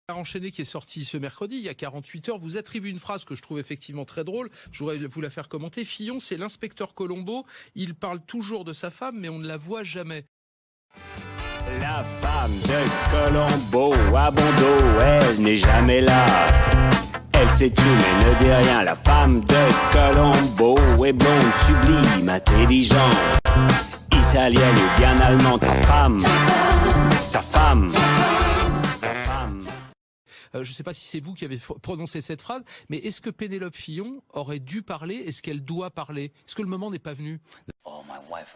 Enchaîné qui est sorti ce mercredi, il y a 48 heures, vous attribuez une phrase que je trouve effectivement très drôle, je voudrais vous la faire commenter. Fillon, c'est l'inspecteur Colombo, il parle toujours de sa femme, mais on ne la voit jamais. La femme de Colombo à bon dos, elle n'est jamais là. Elle sait tout mais ne dit rien. La femme de Colombo est blonde, sublime, intelligente, italienne ou bien allemande. Sa femme, sa femme. Je ne sais pas si c'est vous qui avez prononcé cette phrase, mais est-ce que Pénélope Fillon aurait dû parler? Est-ce qu'elle doit parler? Est-ce que le moment n'est pas venu? Oh, my wife.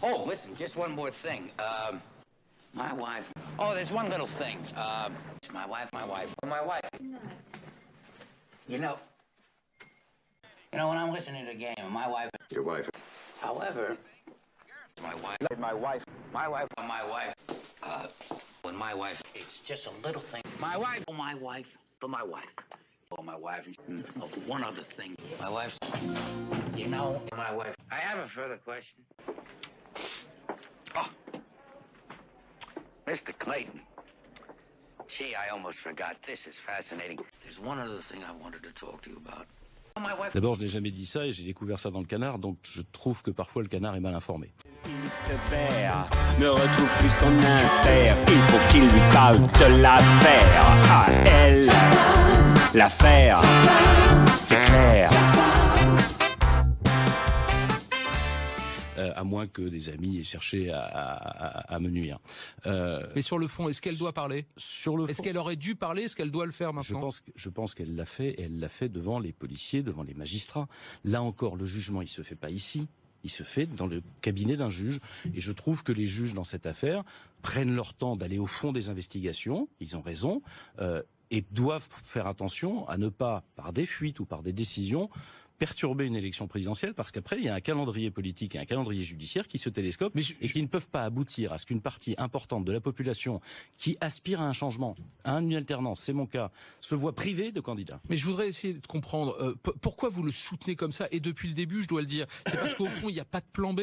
Oh, listen, just one more thing. My wife. Oh, there's one little thing. My wife. You know, when I'm listening to the game, my wife. Your wife. However, my wife. When my wife, it's just a little thing. My wife. Oh, my wife. Oh, one other thing. My wife. You know, my wife. I have a further question. Oh. Mr. Clayton. Gee, I almost forgot. This is fascinating. There's one other thing I wanted to talk to you about. D'abord, je n'ai jamais dit ça et j'ai découvert ça dans le Canard, donc je trouve que parfois le Canard est mal informé. Il se perd, ne retrouve plus son impère. Il faut qu'il lui parle de l'affaire. À elle, l'affaire, c'est clair. À moins que des amis aient cherché à me nuire. Mais sur le fond, est-ce qu'elle doit parler? Sur le fond, est-ce qu'elle aurait dû parler? Est-ce qu'elle doit le faire maintenant? Je pense qu'elle l'a fait, et elle l'a fait devant les policiers, devant les magistrats. Là encore, le jugement, il se fait pas ici. Il se fait dans le cabinet d'un juge. Et je trouve que les juges, dans cette affaire, prennent leur temps d'aller au fond des investigations. Ils ont raison. Et doivent faire attention à ne pas, par des fuites ou par des décisions, perturber une élection présidentielle, parce qu'après, il y a un calendrier politique et un calendrier judiciaire qui se télescopent et qui ne peuvent pas aboutir à ce qu'une partie importante de la population qui aspire à un changement, à une alternance, c'est mon cas, se voit privée de candidats. Mais je voudrais essayer de comprendre pourquoi vous le soutenez comme ça, et depuis le début, je dois le dire. C'est parce qu'au fond, il n'y a pas de plan B.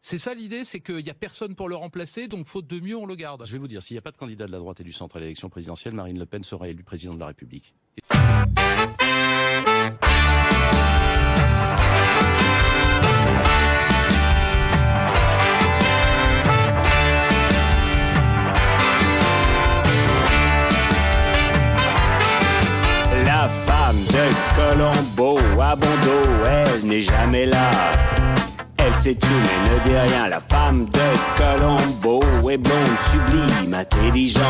C'est ça l'idée, c'est qu'il n'y a personne pour le remplacer, donc faute de mieux, on le garde. Je vais vous dire, s'il n'y a pas de candidat de la droite et du centre à l'élection présidentielle, Marine Le Pen sera élue présidente de la République. La femme de Colombo à bon dos, elle n'est jamais là. Elle sait tout mais ne dit rien. La femme de Colombo est blonde, sublime, intelligente,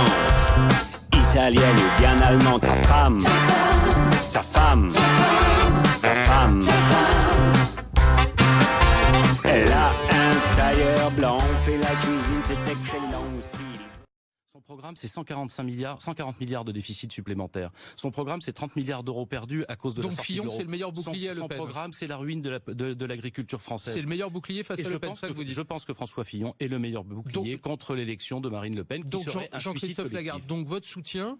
italienne ou bien allemande. Sa femme, sa femme, sa femme. Elle a un tailleur blanc, fait la cuisine, c'est excellent aussi. Son programme, c'est 140 milliards de déficit supplémentaire. Son programme, c'est 30 milliards d'euros perdus à cause de la sortie de l'euro. Donc Fillon, c'est le meilleur bouclier à Le Pen. Son programme, c'est la ruine de l'agriculture française. C'est le meilleur bouclier face à Le Pen, ça que vous dites. Je pense que François Fillon est le meilleur bouclier contre l'élection de Marine Le Pen, qui serait un suicide Jean-Christophe collectif. Lagarde, donc votre soutien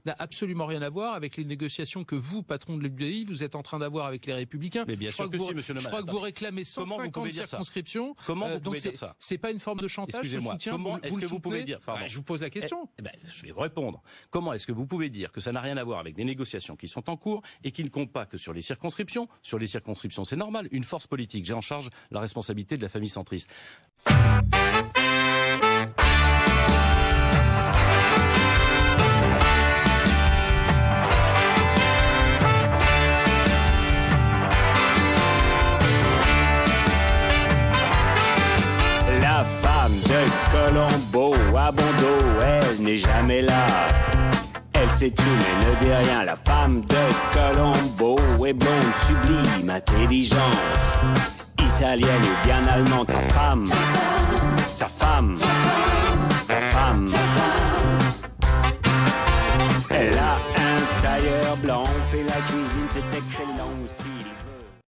n'a absolument rien à voir avec les négociations que vous, patron de l'UDI, vous êtes en train d'avoir avec les Républicains. Mais bien sûr que si, monsieur le maire. Je crois que vous réclamez 150 circonscriptions. Comment vous pouvez dire ça? C'est pas une forme de chantage, ce Excusez-moi, soutien? comment est-ce que vous pouvez dire? Pardon. Je vous pose la question. Je vais vous répondre. Comment est-ce que vous pouvez dire que ça n'a rien à voir avec des négociations qui sont en cours et qui ne comptent pas que sur les circonscriptions? Sur les circonscriptions, c'est normal. Une force politique, j'ai en charge la responsabilité de la famille centriste. La femme de Colombo à bon dos, elle n'est jamais là. Elle sait tout mais ne dit rien. La femme de Colombo est blonde, sublime, intelligente, italienne ou bien allemande. Sa femme,